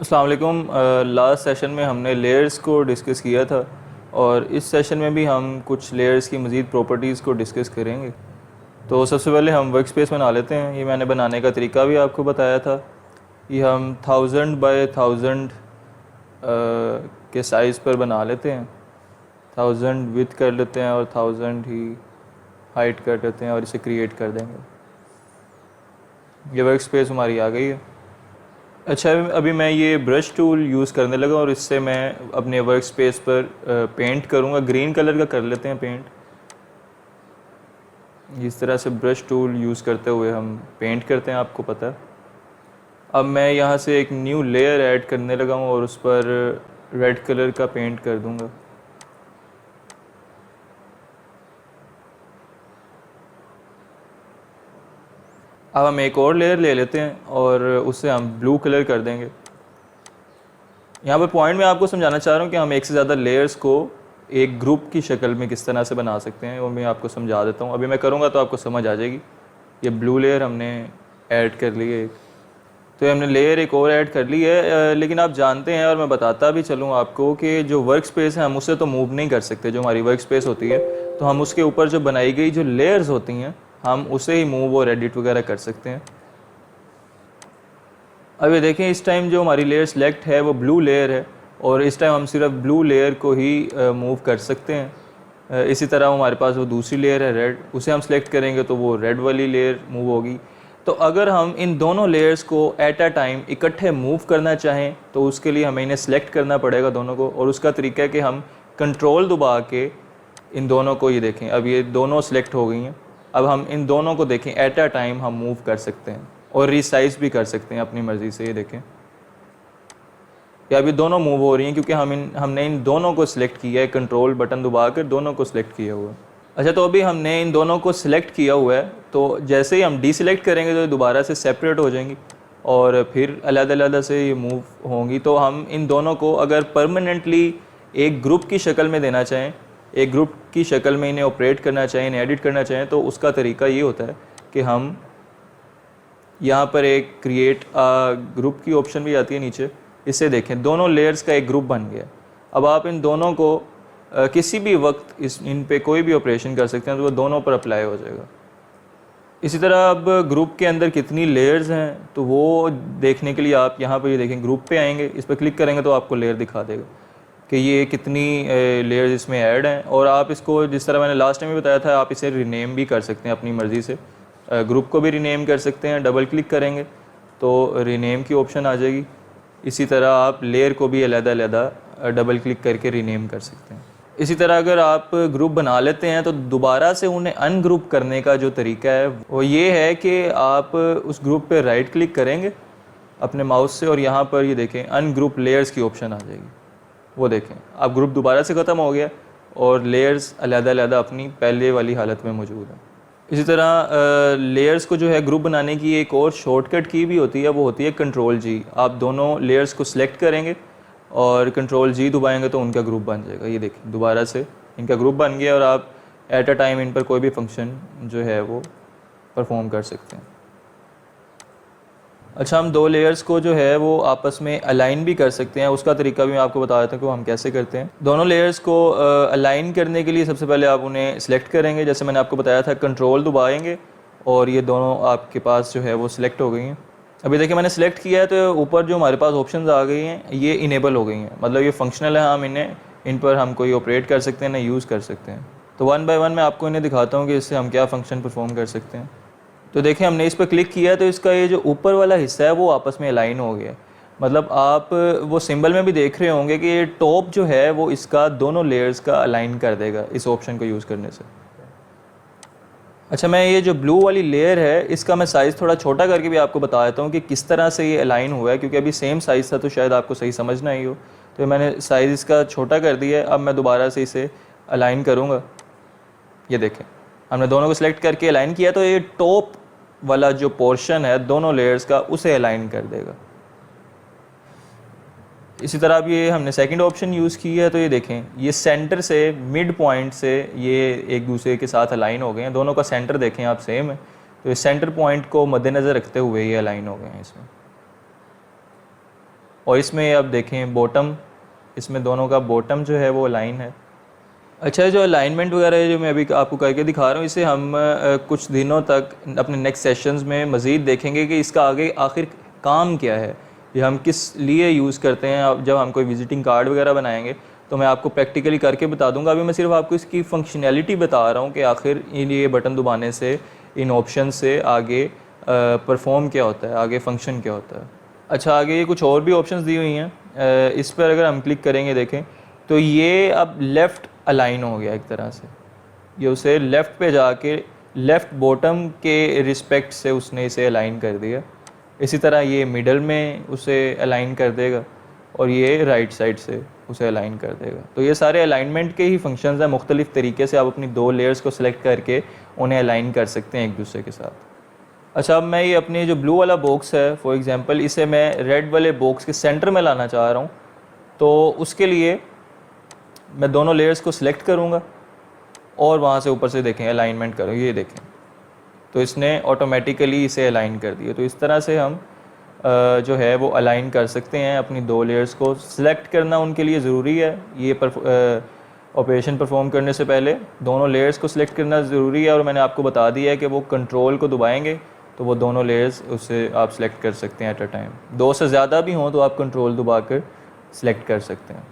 अस्सलाम वालेकुम। Last session में हमने लेयर्स को डिस्कस किया था और इस सेशन में भी हम कुछ लेयर्स की मज़ीद प्रॉपर्टीज़ को डिस्कस करेंगे। तो सबसे पहले हम वर्क स्पेस बना लेते हैं। ये मैंने बनाने का तरीका भी आपको बताया था। ये हम 1000 बाय 1000 के साइज़ पर बना लेते हैं। 1000 विड्थ कर लेते हैं और 1000 ही हाइट कर लेते हैं और इसे क्रिएट कर देंगे। ये वर्क स्पेस हमारी आ गई है। अच्छा, अभी मैं ये ब्रश टूल यूज़ करने लगा और इससे मैं अपने वर्क स्पेस पर पेंट करूँगा। ग्रीन कलर का कर लेते हैं पेंट। इस तरह से ब्रश टूल यूज़ करते हुए हम पेंट करते हैं, आपको पता है। अब मैं यहाँ से एक न्यू लेयर ऐड करने लगा हूँ और उस पर रेड कलर का पेंट कर दूँगा। अब हम एक और लेयर ले लेते हैं और उससे हम ब्लू कलर कर देंगे। यहाँ पर पॉइंट मैं आपको समझाना चाह रहा हूँ कि हम एक से ज़्यादा लेयर्स को एक ग्रुप की शक्ल में किस तरह से बना सकते हैं, वो मैं आपको समझा देता हूँ। अभी मैं करूँगा तो आपको समझ आ जाएगी। ये ब्लू लेयर हमने ऐड कर ली है एक, तो ये हमने लेयर एक और ऐड कर ली है। लेकिन आप जानते हैं और मैं बताता भी चलूँ आपको कि जो वर्क स्पेस है हम उससे तो मूव नहीं कर सकते। जो हमारी वर्क स्पेस होती है तो हम उसके ऊपर जो बनाई गई जो लेयर्स होती हैं हम उसे ही मूव और एडिट वगैरह कर सकते हैं। अब ये देखें, इस टाइम जो हमारी लेयर सेलेक्ट है वो ब्लू लेयर है और इस टाइम हम सिर्फ ब्लू लेयर को ही मूव कर सकते हैं। इसी तरह हमारे पास वो दूसरी लेयर है रेड, उसे हम सेलेक्ट करेंगे तो वो रेड वाली लेयर मूव होगी। तो अगर हम इन दोनों लेयर्स को एट अ टाइम इकट्ठे मूव करना चाहें तो उसके लिए हमें इन्हें सेलेक्ट करना पड़ेगा दोनों को, और उसका तरीका है कि हम कंट्रोल दबा के इन दोनों को, ये देखें अब ये दोनों सेलेक्ट हो गई हैं। अब हम इन दोनों को देखें एट अ टाइम हम मूव कर सकते हैं और रिसाइज भी कर सकते हैं अपनी मर्ज़ी से। ये देखें या अभी दोनों मूव हो रही हैं क्योंकि हमने इन दोनों को सिलेक्ट किया है, कंट्रोल बटन दबा कर दोनों को सिलेक्ट किया हुआ है। अच्छा, तो अभी हमने इन दोनों को सिलेक्ट किया हुआ है, तो जैसे ही हम डीसिलेक्ट करेंगे तो दोबारा से सेपरेट हो जाएंगी और फिर अलग-अलग से ये मूव होंगी। तो हम इन दोनों को अगर परमानेंटली एक ग्रुप की शक्ल में देना चाहें, एक ग्रुप की शक्ल में इन्हें ऑपरेट करना चाहें, इन्हें एडिट करना चाहें, तो उसका तरीका ये होता है कि हम यहाँ पर एक क्रिएट ग्रुप की ऑप्शन भी आती है नीचे। इससे देखें दोनों लेयर्स का एक ग्रुप बन गया। अब आप इन दोनों को किसी भी वक्त इन पे कोई भी ऑपरेशन कर सकते हैं तो वो दोनों पर अप्लाई हो जाएगा। इसी तरह अब ग्रुप के अंदर कितनी लेयर्स हैं तो वो देखने के लिए आप यहाँ पर ये देखें, ग्रुप पे आएंगे, इस पर क्लिक करेंगे तो आपको लेयर दिखा देगा कि ये कितनी लेयर्स इसमें ऐड हैं। और आप इसको, जिस तरह मैंने लास्ट टाइम भी बताया था, आप इसे रीनेम भी कर सकते हैं अपनी मर्ज़ी से। ग्रुप को भी रीनेम कर सकते हैं, डबल क्लिक करेंगे तो रीनेम की ऑप्शन आ जाएगी। इसी तरह आप लेयर को भी अलग-अलग डबल क्लिक करके रीनेम कर सकते हैं। इसी तरह अगर आप ग्रुप बना लेते हैं तो दोबारा से उन्हें अनग्रुप करने का जो तरीका है वो ये है कि आप उस ग्रुप पे राइट क्लिक करेंगे अपने माउस से और यहाँ पर ये देखें अनग्रुप लेयर्स की ऑप्शन आ जाएगी। वो देखें अब ग्रुप दोबारा से ख़त्म हो गया और लेयर्स अलग-अलग अपनी पहले वाली हालत में मौजूद हैं। इसी तरह लेयर्स को जो है ग्रुप बनाने की एक और शॉर्टकट की भी होती है, वो होती है कंट्रोल जी। आप दोनों लेयर्स को सिलेक्ट करेंगे और कंट्रोल जी दबाएंगे तो उनका ग्रुप बन जाएगा। ये देखिए दोबारा से इनका ग्रुप बन गया और आप एट अ टाइम इन पर कोई भी फंक्शन जो है वो परफॉर्म कर सकते हैं। अच्छा, हम दो लेयर्स को जो है वो आपस में अलाइन भी कर सकते हैं। उसका तरीका भी मैं आपको बता देता हूँ कि वो हम कैसे करते हैं। दोनों लेयर्स को अलाइन करने के लिए सबसे पहले आप उन्हें सिलेक्ट करेंगे, जैसे मैंने आपको बताया था, कंट्रोल दबाएंगे और ये दोनों आपके पास जो है वो सिलेक्ट हो गई हैं। अभी देखिए मैंने सेलेक्ट किया है तो ऊपर जो हमारे पास ऑप्शंस आ गई हैं ये इनेबल हो गई हैं, मतलब ये फंक्शनल है। हम इन पर हम कोई ऑपरेट कर सकते हैं, ना यूज़ कर सकते हैं। तो वन बाय वन मैं आपको इन्हें दिखाता हूँ कि इससे हम क्या फ़ंक्शन परफॉर्म कर सकते हैं। तो देखिए हमने इस पर क्लिक किया तो इसका ये जो ऊपर वाला हिस्सा है वो आपस में अलाइन हो गया। मतलब आप वो सिंबल में भी देख रहे होंगे कि ये टॉप जो है वो इसका दोनों लेयर्स का अलाइन कर देगा इस ऑप्शन को यूज़ करने से। अच्छा, मैं ये जो ब्लू वाली लेयर है इसका मैं साइज़ थोड़ा छोटा करके भी आपको बता देता हूँ कि किस तरह से ये अलाइन हुआ है, क्योंकि अभी सेम साइज़ था तो शायद आपको सही समझ ना आई हो। तो मैंने साइज़ इसका छोटा कर दिया है। अब मैं दोबारा से इसे अलाइन करूँगा। ये देखें हमने दोनों को सिलेक्ट करके अलाइन किया तो ये टॉप वाला जो पोर्शन है दोनों लेयर्स का उसे अलाइन कर देगा। इसी तरह अब ये हमने सेकंड ऑप्शन यूज़ की है तो ये देखें ये सेंटर से मिड पॉइंट से ये एक दूसरे के साथ अलाइन हो गए हैं। दोनों का सेंटर देखें आप सेम है, तो इस सेंटर पॉइंट को मद्देनज़र रखते हुए ये अलाइन हो गए हैं इसमें। और इसमें आप देखें बॉटम, इसमें दोनों का बॉटम जो है वो अलाइन है। अच्छा, जो अलाइनमेंट वगैरह है जो मैं अभी आपको करके दिखा रहा हूँ, इसे हम कुछ दिनों तक अपने नेक्स्ट सेशंस में मज़ीद देखेंगे कि इसका आगे आखिर काम क्या है, ये हम किस लिए यूज़ करते हैं। अब जब हम कोई विजिटिंग कार्ड वगैरह बनाएंगे तो मैं आपको प्रैक्टिकली करके बता दूंगा। अभी मैं सिर्फ आपको इसकी फंक्शनैलिटी बता रहा हूँ कि आखिर ये बटन दबाने से, इन ऑप्शन से आगे परफॉर्म क्या होता है, आगे फंक्शन क्या होता है। अच्छा, आगे ये कुछ और भी ऑप्शंस दी हुई हैं। इस पर अगर हम क्लिक करेंगे देखें तो ये अब लेफ़्ट अलाइन हो गया एक तरह से, ये उसे लेफ़्ट पे जाके लेफ़्ट बॉटम के रिस्पेक्ट से उसने इसे अलाइन कर दिया। इसी तरह ये मिडल में उसे अलाइन कर देगा और ये राइट साइड से उसे अलाइन कर देगा। तो ये सारे अलाइनमेंट के ही फंक्शंस हैं। मुख्तलिफ़ तरीके से आप अपनी दो लेयर्स को सिलेक्ट करके उन्हें अलाइन कर सकते हैं एक दूसरे के साथ। अच्छा, अब मैं ये अपनी जो ब्लू वाला बॉक्स है फॉर एग्ज़ाम्पल, इसे मैं रेड वाले बॉक्स के सेंटर में लाना चाह रहा हूँ। तो उसके लिए मैं दोनों लेयर्स को सिलेक्ट करूँगा और वहाँ से ऊपर से देखें अलाइनमेंट करूँ, ये देखें तो इसने ऑटोमेटिकली इसे अलाइन कर दिया। तो इस तरह से हम जो है वो अलाइन कर सकते हैं अपनी दो लेयर्स को। सिलेक्ट करना उनके लिए ज़रूरी है, ये ऑपरेशन परफॉर्म करने से पहले दोनों लेयर्स को सिलेक्ट करना ज़रूरी है। और मैंने आपको बता दिया है कि वो कंट्रोल को दबाएंगे तो वो दोनों लेयर्स उससे आप सिलेक्ट कर सकते हैं एट अ टाइम। दो से ज़्यादा भी हों तो आप कंट्रोल दबा कर सिलेक्ट कर सकते हैं।